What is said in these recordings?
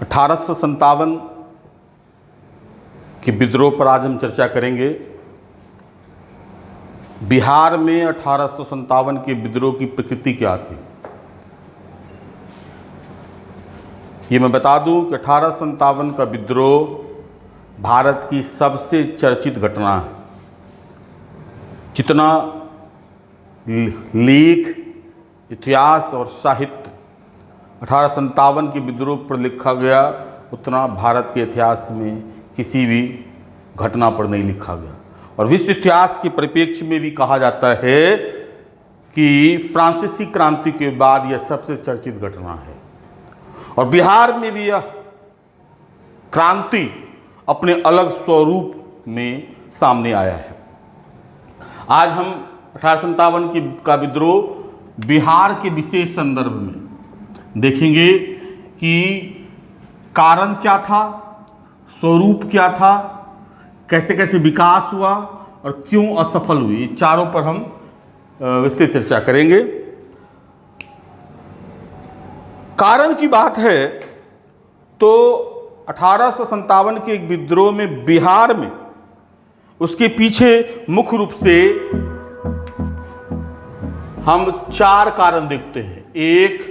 1857 के विद्रोह पर आज हम चर्चा करेंगे। बिहार में 1857 के विद्रोह की प्रकृति क्या थी, ये मैं बता दूं कि 1857 का विद्रोह भारत की सबसे चर्चित घटना है। जितना लेख, इतिहास और साहित्य 1857 के विद्रोह पर लिखा गया, उतना भारत के इतिहास में किसी भी घटना पर नहीं लिखा गया। और विश्व इतिहास के परिप्रेक्ष्य में भी कहा जाता है कि फ्रांसीसी क्रांति के बाद यह सबसे चर्चित घटना है। और बिहार में भी यह क्रांति अपने अलग स्वरूप में सामने आया है। आज हम 1857 का विद्रोह बिहार के विशेष संदर्भ में देखेंगे कि कारण क्या था, स्वरूप क्या था, कैसे कैसे विकास हुआ और क्यों असफल हुई, चारों पर हम विस्तृत चर्चा करेंगे। कारण की बात है तो 1857 के एक विद्रोह में बिहार में उसके पीछे मुख्य रूप से हम 4 कारण देखते हैं। एक,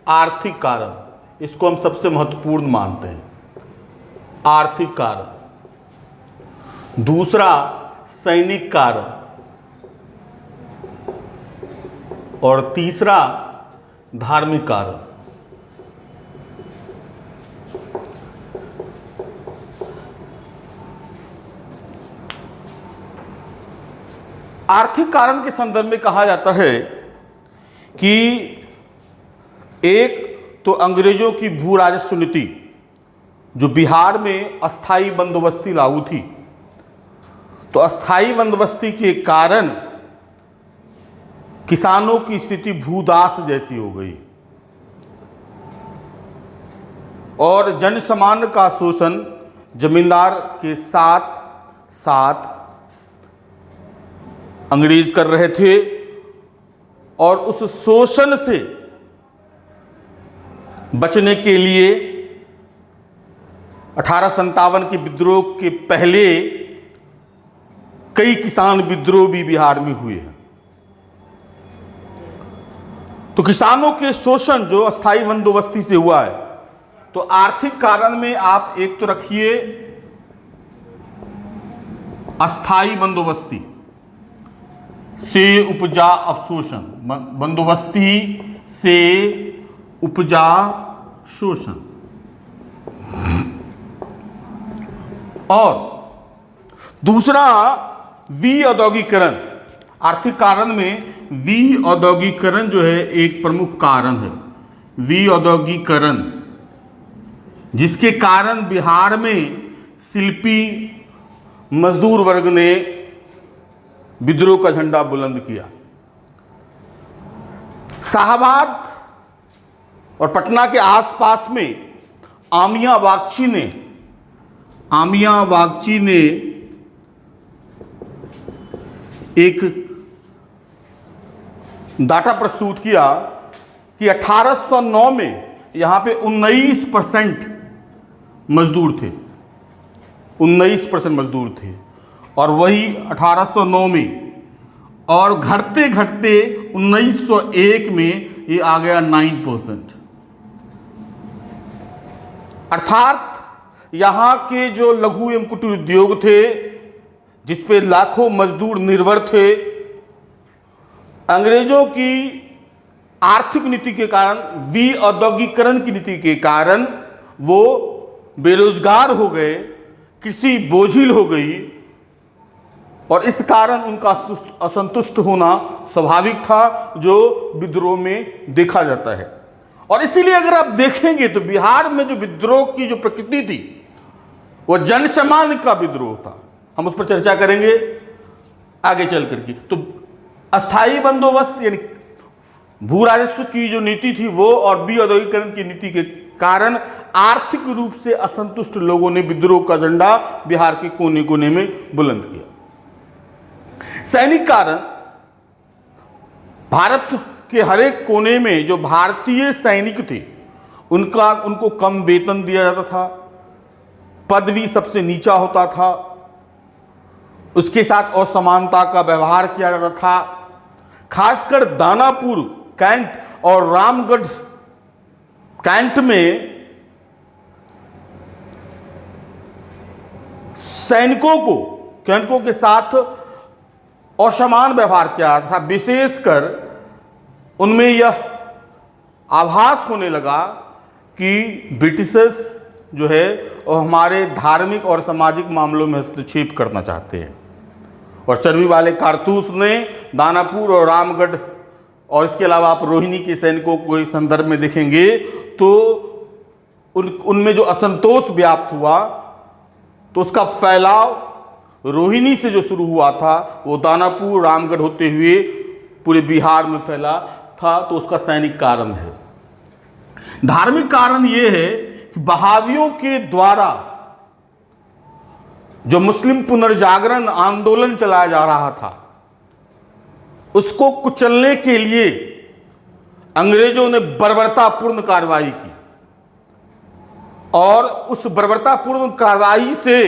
आर्थिक कारण, इसको हम सबसे महत्वपूर्ण मानते हैं, आर्थिक कारण। दूसरा, सैनिक कारण। और तीसरा, धार्मिक कारण। आर्थिक कारण के संदर्भ में कहा जाता है कि एक तो अंग्रेजों की भू राजस्व नीति, जो बिहार में अस्थाई बंदोबस्ती लागू थी, तो अस्थाई बंदोबस्ती के कारण किसानों की स्थिति भूदास जैसी हो गई और जनसामान्य का शोषण जमींदार के साथ साथ अंग्रेज कर रहे थे। और उस शोषण से बचने के लिए 1857 के विद्रोह के पहले कई किसान विद्रोह भी बिहार में हुए हैं। तो किसानों के शोषण जो अस्थाई बंदोबस्ती से हुआ है, तो आर्थिक कारण में आप एक तो रखिए अस्थाई बंदोबस्ती से उपजा अवशोषण, बंदोबस्ती से उपजा शोषण। और दूसरा, विऔद्योगीकरण। आर्थिक कारण में विऔद्योगीकरण जो है एक प्रमुख कारण है, विऔद्योगीकरण, जिसके कारण बिहार में शिल्पी मजदूर वर्ग ने विद्रोह का झंडा बुलंद किया। शाहबाद और पटना के आसपास में आमिया वागची ने एक डाटा प्रस्तुत किया कि 1809 में यहां पे 19% मजदूर थे, 19% मजदूर थे। और वही 1809 में, और घटते घटते 1901 में ये आ गया 9%। अर्थात यहाँ के जो लघु एवं कुटीर उद्योग थे, जिस पे लाखों मजदूर निर्भर थे, अंग्रेजों की आर्थिक नीति के कारण, विऔद्योगीकरण की नीति के कारण वो बेरोजगार हो गए, कृषि बोझिल हो गई और इस कारण उनका असंतुष्ट होना स्वाभाविक था, जो विद्रोह में देखा जाता है। और इसीलिए अगर आप देखेंगे तो बिहार में जो विद्रोह की जो प्रकृति थी वो जनसामान्य का विद्रोह था। हम उस पर चर्चा करेंगे आगे चल करके। तो अस्थाई बंदोबस्त यानी भू राजस्व की जो नीति थी वो, और विऔद्योगीकरण की नीति के कारण आर्थिक रूप से असंतुष्ट लोगों ने विद्रोह का झंडा बिहार के कोने कोने में बुलंद किया। सैनिक कारण, भारत के हर एक कोने में जो भारतीय सैनिक थे उनको कम वेतन दिया जाता था, पदवी सबसे नीचा होता था, उसके साथ असमानता का व्यवहार किया जाता था। खासकर दानापुर कैंट और रामगढ़ कैंट में सैनिकों के साथ असमान व्यवहार किया था। विशेषकर उनमें यह आभास होने लगा कि ब्रिटिशर्स जो है वो हमारे धार्मिक और सामाजिक मामलों में हस्तक्षेप करना चाहते हैं। और चर्बी वाले कारतूस ने दानापुर और रामगढ़ और इसके अलावा आप रोहिणी के सैनिकों को इस संदर्भ में देखेंगे तो उनमें जो असंतोष व्याप्त हुआ तो उसका फैलाव रोहिणी से जो शुरू हुआ था वो दानापुर रामगढ़ होते हुए पूरे बिहार में फैला था। तो उसका सैनिक कारण है। धार्मिक कारण ये है कि बहावियों के द्वारा जो मुस्लिम पुनर्जागरण आंदोलन चलाया जा रहा था उसको कुचलने के लिए अंग्रेजों ने बर्बरतापूर्ण कार्रवाई की और उस बर्बरतापूर्ण कार्रवाई से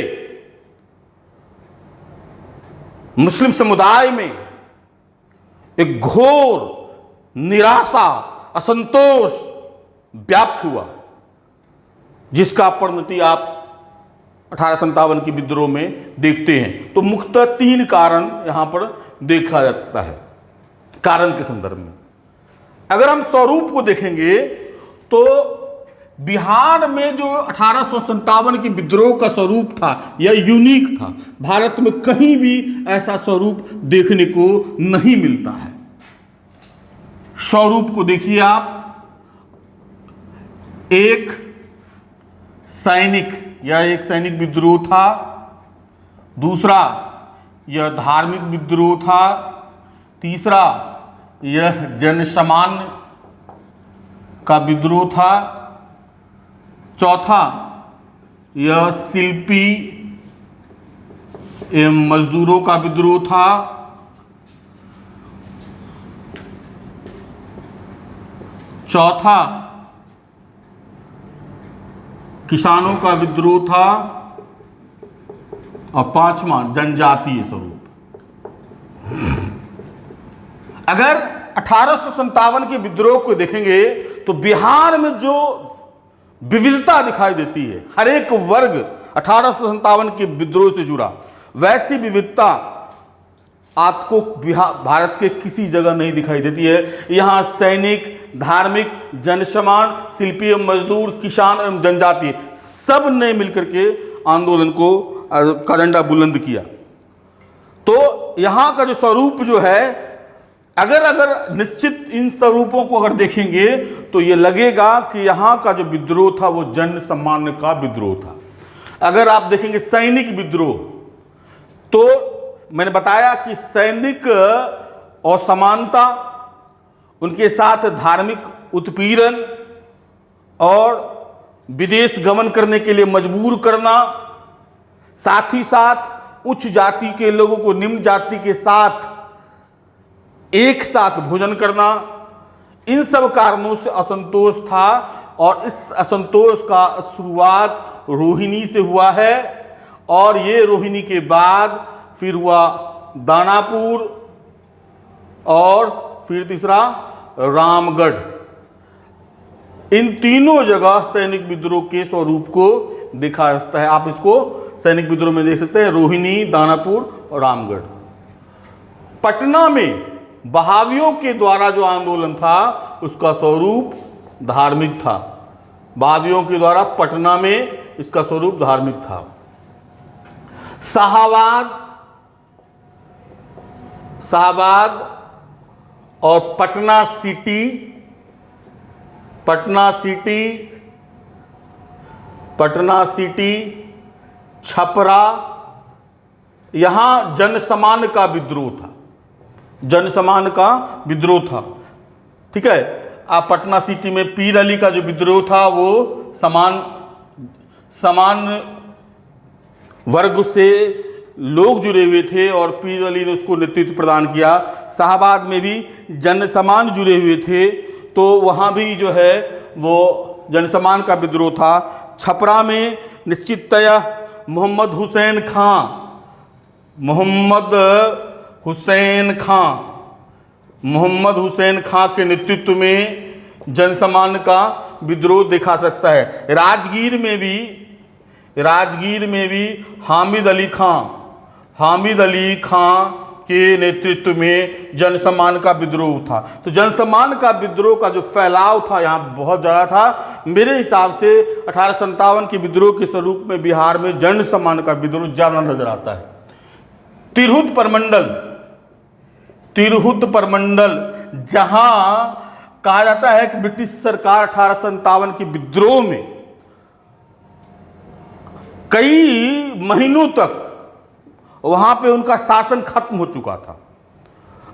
मुस्लिम समुदाय में एक घोर निराशा, असंतोष व्याप्त हुआ, जिसका परिणति आप 1857 के विद्रोह में देखते हैं। तो मुख्यतः 3 कारण यहां पर देखा जा सकता है कारण के संदर्भ में। अगर हम स्वरूप को देखेंगे तो बिहार में जो 1857 के विद्रोह का स्वरूप था यह यूनिक था। भारत में कहीं भी ऐसा स्वरूप देखने को नहीं मिलता है। स्वरूप को देखिए आप, एक सैनिक विद्रोह था, दूसरा यह धार्मिक विद्रोह था, तीसरा यह जनसामान्य का विद्रोह था, चौथा यह शिल्पी एवं मजदूरों का विद्रोह था, चौथा किसानों का विद्रोह था और पांचवा जनजातीय स्वरूप। अगर 1857 के विद्रोह को देखेंगे तो बिहार में जो विविधता दिखाई देती है, हर एक वर्ग 1857 के विद्रोह से जुड़ा, वैसी विविधता आपको भारत के किसी जगह नहीं दिखाई देती है। यहां सैनिक, धार्मिक, जनसामान्य, शिल्पी एवं मजदूर, किसान एवं जनजातीय सब ने मिलकर के आंदोलन को का झंडा बुलंद किया। तो यहां का जो स्वरूप जो है, अगर निश्चित इन स्वरूपों को अगर देखेंगे तो ये लगेगा कि यहाँ का जो विद्रोह था वो जन सम्मान का विद्रोह था। अगर आप देखेंगे सैनिक विद्रोह तो मैंने बताया कि सैनिक असमानता, उनके साथ धार्मिक उत्पीड़न और विदेश गमन करने के लिए मजबूर करना, साथ ही साथ उच्च जाति के लोगों को निम्न जाति के साथ एक साथ भोजन करना, इन सब कारणों से असंतोष था। और इस असंतोष का शुरुआत रोहिणी से हुआ है और ये रोहिणी के बाद फिर हुआ दानापुर और फिर तीसरा रामगढ़। इन तीनों जगह सैनिक विद्रोह के स्वरूप को देखा जा सकता है। आप इसको सैनिक विद्रोह में देख सकते हैं, रोहिणी, दानापुर और रामगढ़। पटना में बहावियों के द्वारा जो आंदोलन था उसका स्वरूप धार्मिक था। बहावियों के द्वारा पटना में इसका स्वरूप धार्मिक था। शाहबाद और पटना सिटी, छपरा, यहां जनसामान्य का विद्रोह था। जनसामान्य का विद्रोह था, ठीक है। आप पटना सिटी में पीर अली का जो विद्रोह था वो समान वर्ग से लोग जुड़े हुए थे और पीर अली ने उसको नेतृत्व प्रदान किया। शाहबाद में भी जनसामान्य जुड़े हुए थे, तो वहाँ भी जो है वो जनसम्मान का विद्रोह था। छपरा में निश्चिततया मोहम्मद हुसैन खां के नेतृत्व में जनसम्मान का विद्रोह देखा सकता है। राजगीर में भी हामिद अली खां के नेतृत्व में जनसम्मान का विद्रोह था। तो जनसम्मान का विद्रोह का जो फैलाव था यहाँ बहुत ज़्यादा था। मेरे हिसाब से 1857 के विद्रोह के स्वरूप में बिहार में जनसम्मान का विद्रोह ज़्यादा नजर आता है। तिरहुत परमंडल जहां कहा जाता है कि ब्रिटिश सरकार 1857 के विद्रोह में कई महीनों तक वहां पे उनका शासन खत्म हो चुका था।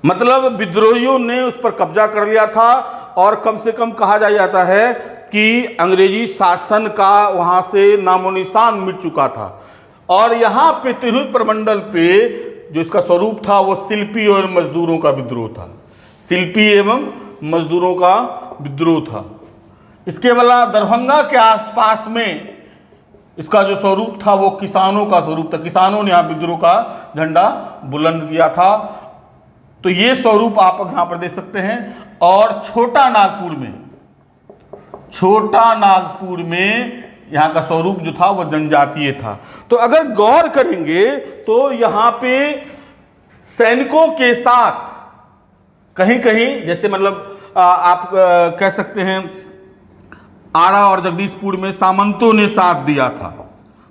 मतलब विद्रोहियों ने उस पर कब्जा कर लिया था और कम से कम कहा जाता है कि अंग्रेजी शासन का वहां से नामो निशान मिट चुका था। और यहाँ पे तिरहुत प्रमंडल पे जो इसका स्वरूप था वो शिल्पी और मजदूरों का विद्रोह था। शिल्पी एवं मजदूरों का विद्रोह था। इसके अलावा दरभंगा के आसपास में इसका जो स्वरूप था वो किसानों का स्वरूप था। किसानों ने यहाँ विद्रोह का झंडा बुलंद किया था। तो ये स्वरूप आप यहाँ पर देख सकते हैं। और छोटा नागपुर में यहाँ का स्वरूप जो था वो जनजातीय था। तो अगर गौर करेंगे तो यहाँ पे सैनिकों के साथ कहीं कहीं जैसे मतलब आप कह सकते हैं आरा और जगदीशपुर में सामंतों ने साथ दिया था।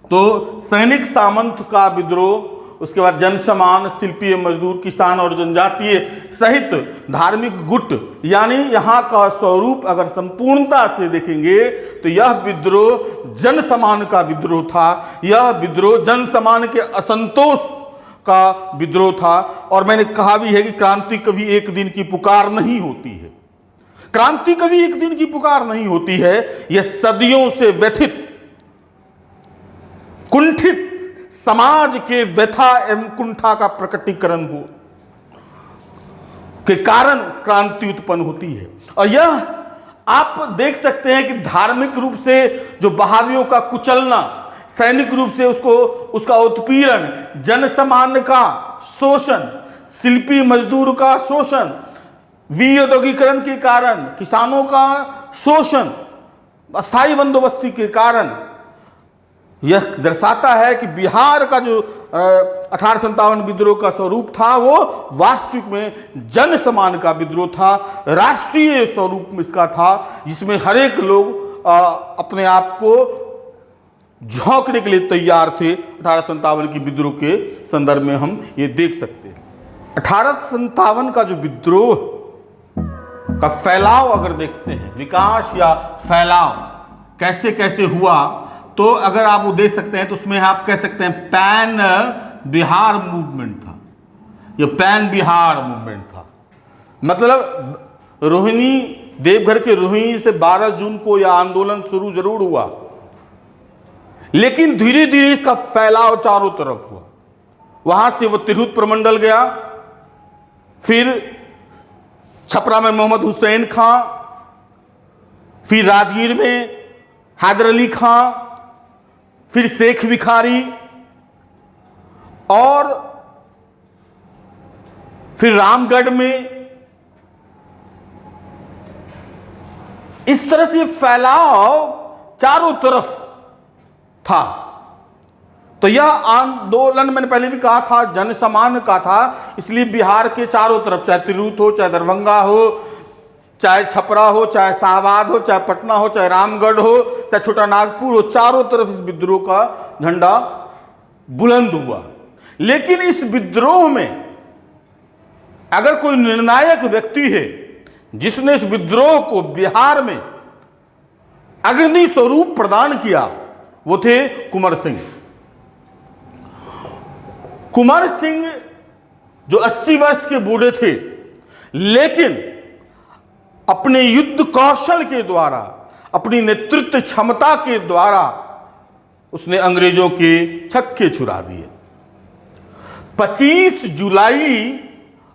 तो सैनिक सामंत का विद्रोह, उसके बाद जनसम्मान, शिल्पी मजदूर, किसान और जनजातीय सहित धार्मिक गुट, यानी यहाँ का स्वरूप अगर संपूर्णता से देखेंगे तो यह विद्रोह जनसम्मान का विद्रोह था। यह विद्रोह जनसम्मान के असंतोष का विद्रोह था। और मैंने कहा भी है कि क्रांति कभी एक दिन की पुकार नहीं होती है। क्रांति कभी एक दिन की पुकार नहीं होती है। यह सदियों से व्यथित कुंठित समाज के व्यथा एवं कुंठा का प्रकटीकरण हो के कारण क्रांति उत्पन्न होती है। और यह आप देख सकते हैं कि धार्मिक रूप से जो बहारियों का कुचलना, सैनिक रूप से उसका उत्पीड़न, जनसम्मान का शोषण, शिल्पी मजदूर का शोषण, विऔद्योगीकरण के कारण किसानों का शोषण, अस्थायी बंदोबस्ती के कारण यह दर्शाता है कि बिहार का जो 1857 विद्रोह का स्वरूप था वो वास्तविक में जनसम्मान का विद्रोह था, राष्ट्रीय स्वरूप में इसका था, जिसमें हर एक लोग अपने आप को झोंकने के लिए तैयार थे। 1857 की विद्रोह के संदर्भ में हम ये देख सकते हैं। 1857 का जो विद्रोह का फैलाव अगर देखते हैं, विकास या फैलाव कैसे कैसे हुआ, तो अगर आप वो देख सकते हैं तो उसमें आप कह सकते हैं पैन बिहार मूवमेंट था। ये पैन बिहार मूवमेंट था। मतलब रोहिणी, देवघर के रोहिणी से 12 जून को यह आंदोलन शुरू जरूर हुआ, लेकिन धीरे धीरे इसका फैलाव चारों तरफ हुआ। वहां से वो तिरहुत प्रमंडल गया, फिर छपरा में मोहम्मद हुसैन खां, फिर राजगीर में हैदर अली खां, फिर शेख भिखारी, और फिर रामगढ़ में। इस तरह से फैलाव चारों तरफ था। तो यह आंदोलन मैंने पहले भी कहा था जनसम्मान का था, इसलिए बिहार के चारों तरफ, चाहे तिरहुत हो, चाहे दरभंगा हो, चाहे छपरा हो, चाहे शाहबाद हो, चाहे पटना हो, चाहे रामगढ़ हो, चाहे छोटा नागपुर हो, चारों तरफ इस विद्रोह का झंडा बुलंद हुआ। लेकिन इस विद्रोह में अगर कोई निर्णायक व्यक्ति है जिसने इस विद्रोह को बिहार में अग्रणी स्वरूप प्रदान किया, वो थे कुंवर सिंह। कुंवर सिंह जो 80 वर्ष के बूढ़े थे, लेकिन अपने युद्ध कौशल के द्वारा, अपनी नेतृत्व क्षमता के द्वारा उसने अंग्रेजों के छक्के छुड़ा दिए। 25 जुलाई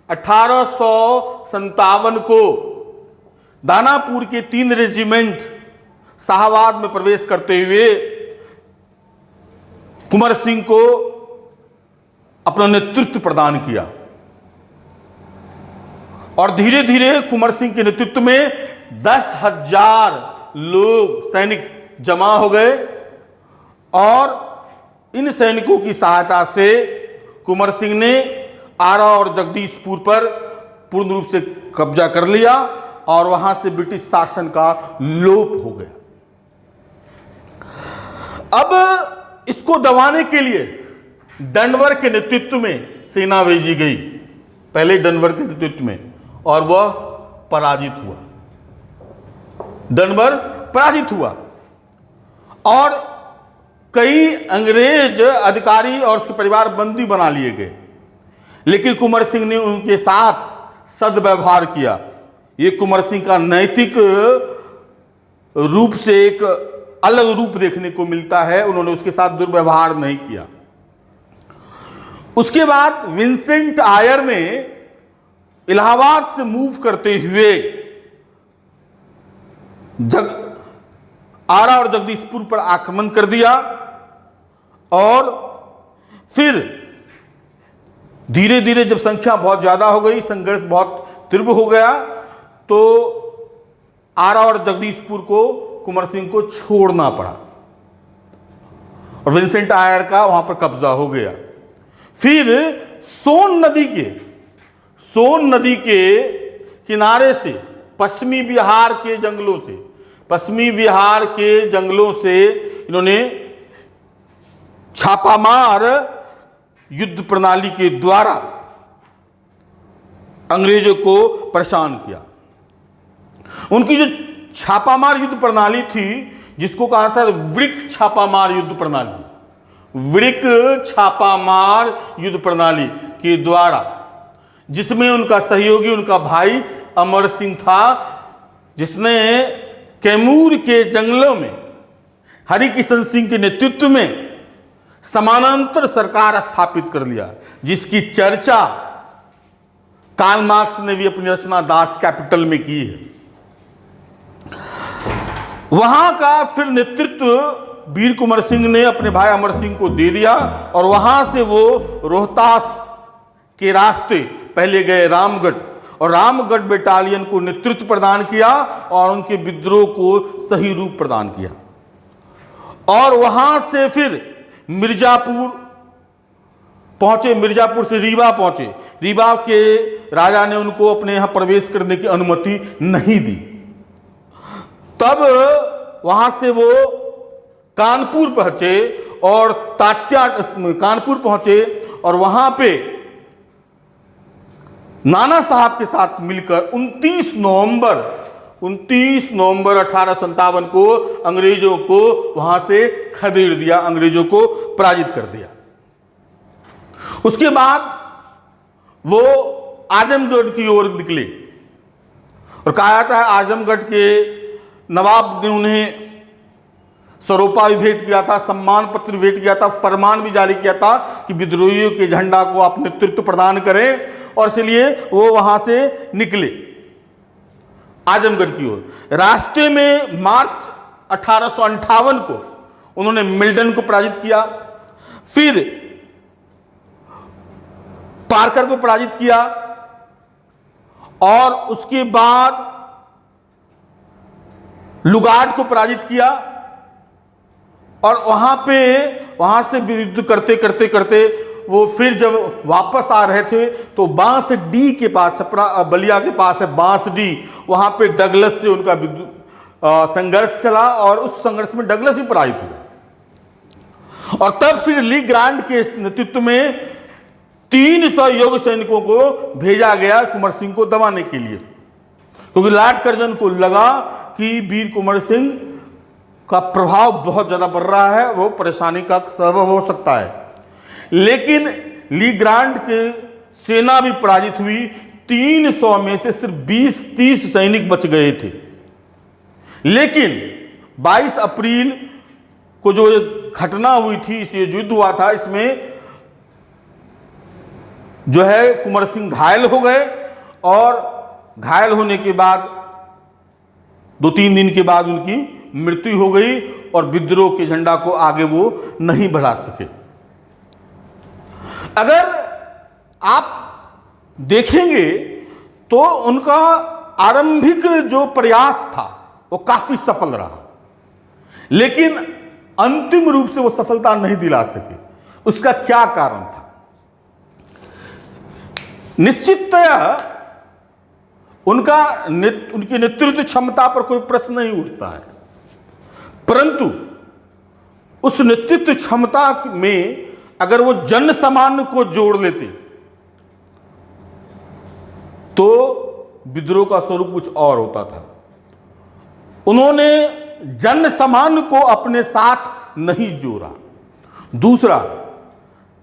1857 को दानापुर के 3 रेजिमेंट शाहाबाद में प्रवेश करते हुए कुंवर सिंह को अपना नेतृत्व प्रदान किया और धीरे धीरे कुंवर सिंह के नेतृत्व में 10,000 लोग सैनिक जमा हो गए और इन सैनिकों की सहायता से कुंवर सिंह ने आरा और जगदीशपुर पर पूर्ण रूप से कब्जा कर लिया और वहां से ब्रिटिश शासन का लोप हो गया। अब इसको दबाने के लिए डनवर के नेतृत्व में सेना भेजी गई, पहले डनवर के नेतृत्व में, और वह पराजित हुआ। डनवर पराजित हुआ और कई अंग्रेज अधिकारी और उसके परिवार बंदी बना लिए गए, लेकिन कुंवर सिंह ने उनके साथ सद्व्यवहार किया। ये कुंवर सिंह का नैतिक रूप से एक अलग रूप देखने को मिलता है, उन्होंने उसके साथ दुर्व्यवहार नहीं किया। उसके बाद विंसेंट आयर ने इलाहाबाद से मूव करते हुए आरा और जगदीशपुर पर आक्रमण कर दिया और फिर धीरे धीरे जब संख्या बहुत ज्यादा हो गई, संघर्ष बहुत तीव्र हो गया, तो आरा और जगदीशपुर को कुंवर सिंह को छोड़ना पड़ा और विंसेंट आयर का वहां पर कब्जा हो गया। फिर सोन नदी के किनारे से पश्चिमी बिहार के जंगलों से इन्होंने छापामार युद्ध प्रणाली के द्वारा अंग्रेजों को परेशान किया। उनकी जो छापामार युद्ध प्रणाली थी, जिसको कहा था वृक्क छापामार युद्ध प्रणाली के द्वारा, जिसमें उनका सहयोगी उनका भाई अमर सिंह था, जिसने कैमूर के जंगलों में हरिकिशन सिंह के नेतृत्व में समानांतर सरकार स्थापित कर लिया, जिसकी चर्चा कार्ल मार्क्स ने भी अपनी रचना दास कैपिटल में की है। वहां का फिर नेतृत्व वीर कुंवर सिंह ने अपने भाई अमर सिंह को दे दिया और वहां से वो रोहतास के रास्ते पहले गए रामगढ़ और रामगढ़ बटालियन को नेतृत्व प्रदान किया और उनके विद्रोह को सही रूप प्रदान किया और वहां से फिर मिर्जापुर पहुंचे, मिर्जापुर से रीवा पहुंचे। रीवा के राजा ने उनको अपने यहां प्रवेश करने की अनुमति नहीं दी। तब वहां से वो कानपुर पहुंचे और वहां पे नाना साहब के साथ मिलकर 29 नवंबर 1857 को अंग्रेजों को वहां से खदेड़ दिया, अंग्रेजों को पराजित कर दिया। उसके बाद वो आजमगढ़ की ओर निकले और कहा जाता है आजमगढ़ के नवाब ने उन्हें सरोपा भी भेंट किया था, सम्मान पत्र भेंट किया था, फरमान भी जारी किया था कि विद्रोहियों के झंडा को आप नेतृत्व प्रदान करें, और इसलिए वो वहां से निकले आजमगढ़ की ओर। रास्ते में मार्च 1858 को उन्होंने मिल्टन को पराजित किया, फिर पार्कर को पराजित किया और उसके बाद लुगार्ड को पराजित किया और वहां से युद्ध करते करते वो फिर जब वापस आ रहे थे तो बांसडी के पास, बलिया के पास है बांसडी, वहां पे डगलस से उनका संघर्ष चला और उस संघर्ष में डगलस भी पराजित हुआ और तब फिर ली ग्रांट के नेतृत्व में 300 योग्य सैनिकों को भेजा गया कुंवर सिंह को दबाने के लिए, क्योंकि लॉर्ड कर्जन को लगा कि वीर कुंवर सिंह का प्रभाव बहुत ज्यादा बढ़ रहा है, वो परेशानी का सबब हो सकता है। लेकिन ली ग्रांट की सेना भी पराजित हुई, 300 में से सिर्फ 20-30 सैनिक बच गए थे। लेकिन 22 अप्रैल को जो घटना हुई थी, इस युद्ध हुआ था, इसमें जो है कुंवर सिंह घायल हो गए और घायल होने के बाद 2-3 दिन के बाद उनकी मृत्यु हो गई और विद्रोह के झंडा को आगे वो नहीं बढ़ा सके। अगर आप देखेंगे तो उनका आरंभिक जो प्रयास था वो काफी सफल रहा, लेकिन अंतिम रूप से वो सफलता नहीं दिला सके। उसका क्या कारण था? निश्चिततया उनकी नेतृत्व क्षमता पर कोई प्रश्न नहीं उठता है, परंतु उस नेतृत्व क्षमता में अगर वो जन सामान्य को जोड़ लेते तो विद्रोह का स्वरूप कुछ और होता था। उन्होंने जन सामान्य को अपने साथ नहीं जोड़ा। दूसरा,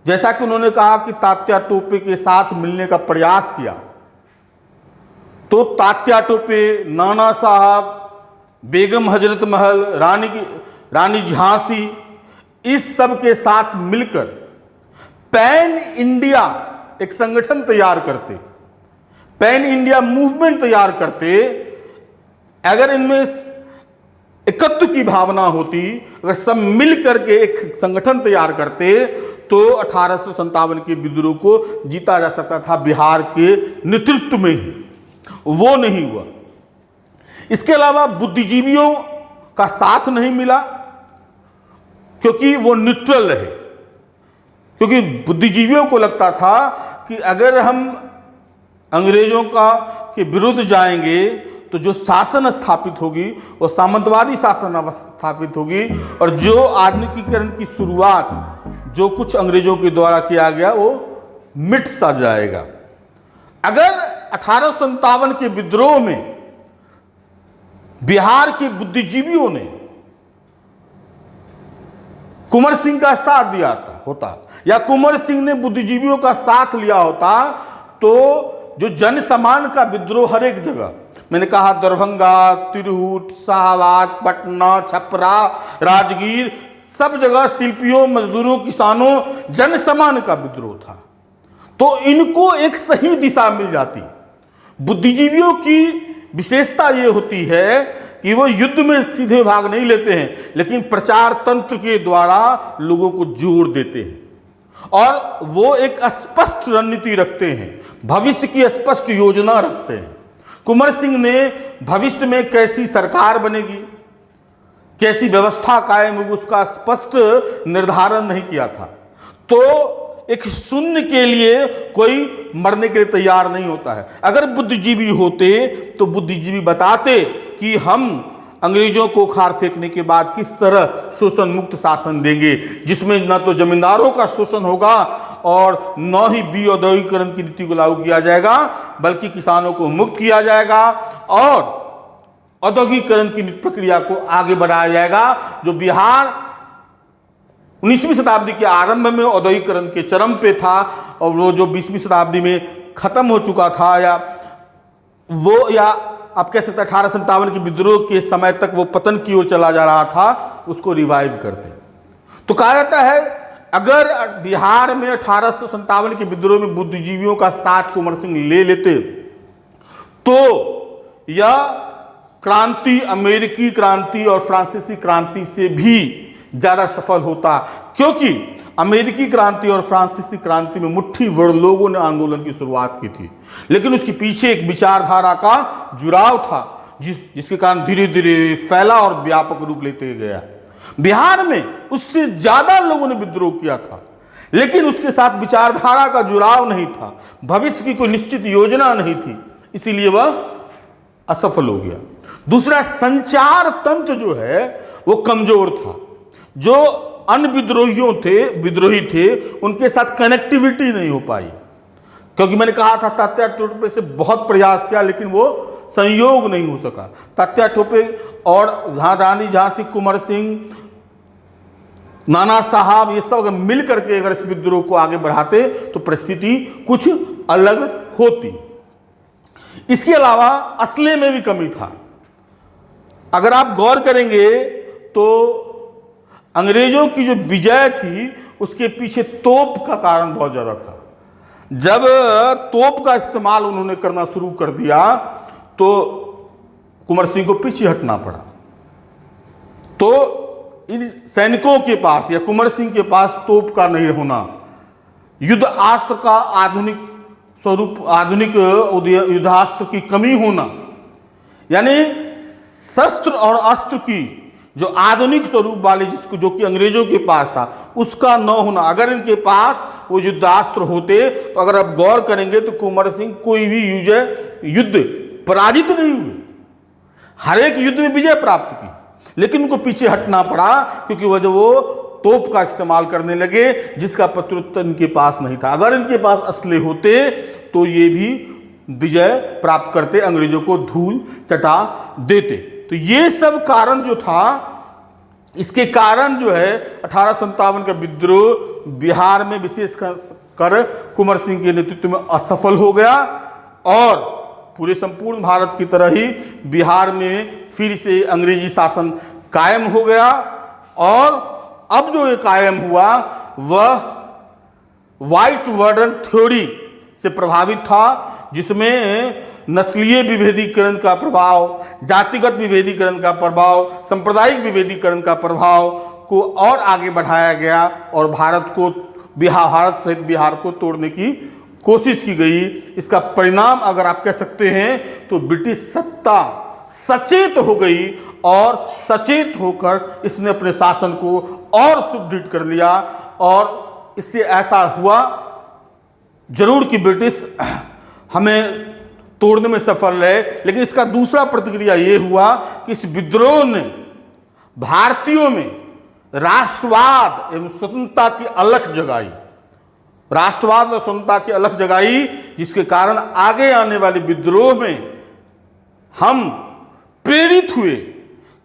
जैसा कि उन्होंने कहा कि तात्या टोपे के साथ मिलने का प्रयास किया, तो तात्या टोपे, नाना साहब, बेगम हजरत महल, रानी झांसी, इस सब के साथ मिलकर पैन इंडिया एक संगठन तैयार करते, पैन इंडिया मूवमेंट तैयार करते। अगर इनमें एकत्व की भावना होती, अगर सब मिल करके एक संगठन तैयार करते, तो 1857 के विद्रोह को जीता जा सकता था बिहार के नेतृत्व में ही। वो नहीं हुआ। इसके अलावा बुद्धिजीवियों का साथ नहीं मिला, क्योंकि वो न्यूट्रल रहे, क्योंकि बुद्धिजीवियों को लगता था कि अगर हम अंग्रेजों के विरुद्ध जाएंगे तो जो शासन स्थापित होगी वो सामंतवादी शासन स्थापित होगी, और जो आधुनिकीकरण की शुरुआत जो कुछ अंग्रेजों के द्वारा किया गया वो मिट सा जाएगा। अगर 1857 के विद्रोह में बिहार के बुद्धिजीवियों ने कुंवर सिंह का साथ दिया होता, या कुंवर सिंह ने बुद्धिजीवियों का साथ लिया होता, तो जो जन सामान्य का विद्रोह हर एक जगह, मैंने कहा दरभंगा, तिरहुत, शाहबाद, पटना, छपरा, राजगीर, सब जगह शिल्पियों, मजदूरों, किसानों, जन सामान्य का विद्रोह था, तो इनको एक सही दिशा मिल जाती। बुद्धिजीवियों की विशेषता ये होती है कि वो युद्ध में सीधे भाग नहीं लेते हैं, लेकिन प्रचार तंत्र के द्वारा लोगों को जोड़ देते हैं, और वो एक स्पष्ट रणनीति रखते हैं, भविष्य की स्पष्ट योजना रखते हैं। कुंवर सिंह ने भविष्य में कैसी सरकार बनेगी, कैसी व्यवस्था कायम होगी, उसका स्पष्ट निर्धारण नहीं किया था। तो एक शून्य के लिए कोई मरने के लिए तैयार नहीं होता है। अगर बुद्धिजीवी होते तो बुद्धिजीवी बताते कि हम अंग्रेजों को खार फेंकने के बाद किस तरह शोषण मुक्त शासन देंगे, जिसमें न तो जमींदारों का शोषण होगा और न ही औद्योगिकरण की नीति को लागू किया जाएगा, बल्कि किसानों को मुक्त किया जाएगा और औद्योगिकरण की प्रक्रिया को आगे बढ़ाया जाएगा। जो बिहार 19वीं शताब्दी के आरंभ में औद्योगिकरण के चरम पे था, और वो जो 20वीं शताब्दी में खत्म हो चुका था, या आप कह सकते हैं 1857 के विद्रोह के समय तक वो पतन की ओर चला जा रहा था, उसको रिवाइव करते। तो कहा जाता है अगर बिहार में 1857 के विद्रोह में बुद्धिजीवियों का साथ कुंवर सिंह ले लेते तो यह क्रांति अमेरिकी क्रांति और फ्रांसीसी क्रांति से भी ज्यादा सफल होता, क्योंकि अमेरिकी क्रांति और फ्रांसीसी क्रांति में मुट्ठी भर लोगों ने आंदोलन की शुरुआत की थी, लेकिन उसके पीछे एक विचारधारा का जुड़ाव था, जिसके कारण धीरे धीरे फैला और व्यापक रूप लेते गया। बिहार में उससे ज्यादा लोगों ने विद्रोह किया था, लेकिन उसके साथ विचारधारा का जुड़ाव नहीं था, भविष्य की कोई निश्चित योजना नहीं थी, इसीलिए वह असफल हो गया। दूसरा, संचार तंत्र जो है वो कमजोर था। जो अन्य विद्रोही थे उनके साथ कनेक्टिविटी नहीं हो पाई, क्योंकि मैंने कहा था तात्या टोपे से बहुत प्रयास किया, लेकिन वो संयोग नहीं हो सका। तात्या टोपे और रानी झांसी, कुंवर सिंह, नाना साहब, ये सब अगर मिल करके अगर इस विद्रोह को आगे बढ़ाते तो परिस्थिति कुछ अलग होती। इसके अलावा असले में भी कमी था। अगर आप गौर करेंगे तो अंग्रेजों की जो विजय थी उसके पीछे तोप का कारण बहुत ज्यादा था। जब तोप का इस्तेमाल उन्होंने करना शुरू कर दिया तो कुंवर सिंह को पीछे हटना पड़ा। तो इन सैनिकों के पास या कुंवर सिंह के पास तोप का नहीं होना, युद्ध अस्त्र का आधुनिक स्वरूप, आधुनिक युद्धास्त्र की कमी होना, यानी शस्त्र और अस्त्र की जो आधुनिक स्वरूप वाले जिसको जो कि अंग्रेजों के पास था उसका न होना। अगर इनके पास वो युद्धास्त्र होते तो अगर आप गौर करेंगे तो कुंवर सिंह कोई भी युद्ध पराजित नहीं हुए, हर एक युद्ध में विजय प्राप्त की, लेकिन उनको पीछे हटना पड़ा क्योंकि वह जब वो तोप का इस्तेमाल करने लगे जिसका प्रत्युत्तर इनके पास नहीं था। अगर इनके पास असले होते तो ये भी विजय प्राप्त करते, अंग्रेजों को धूल चटा देते। तो ये सब कारण जो था, इसके कारण जो है 1857 का विद्रोह बिहार में विशेष कर कुंवर सिंह के नेतृत्व में असफल हो गया और पूरे संपूर्ण भारत की तरह ही बिहार में फिर से अंग्रेजी शासन कायम हो गया। और अब जो ये कायम हुआ वह व्हाइट वार्डन थ्योरी से प्रभावित था, जिसमें नस्लीय विभेदीकरण का प्रभाव, जातिगत विभेदीकरण का प्रभाव, सांप्रदायिक विभेदीकरण का प्रभाव को और आगे बढ़ाया गया और भारत सहित बिहार को तोड़ने की कोशिश की गई। इसका परिणाम अगर आप कह सकते हैं तो ब्रिटिश सत्ता सचेत हो गई और सचेत होकर इसने अपने शासन को और सुदृढ़ कर लिया। और इससे ऐसा हुआ जरूर कि ब्रिटिश हमें तोड़ने में सफल रहे, लेकिन इसका दूसरा प्रतिक्रिया ये हुआ कि इस विद्रोह ने भारतीयों में राष्ट्रवाद एवं स्वतंत्रता की अलख जगाई, राष्ट्रवाद और स्वतंत्रता की अलख जगाई, जिसके कारण आगे आने वाले विद्रोह में हम प्रेरित हुए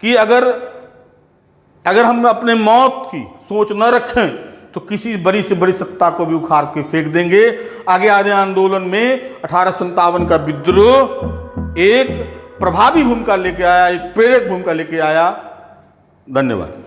कि अगर हम अपने मौत की सोच न रखें तो किसी बड़ी से बड़ी सत्ता को भी उखाड़ के फेंक देंगे। आगे आने आंदोलन में 1857 का विद्रोह एक प्रभावी भूमिका लेके आया, एक प्रेरक भूमिका लेके आया। धन्यवाद।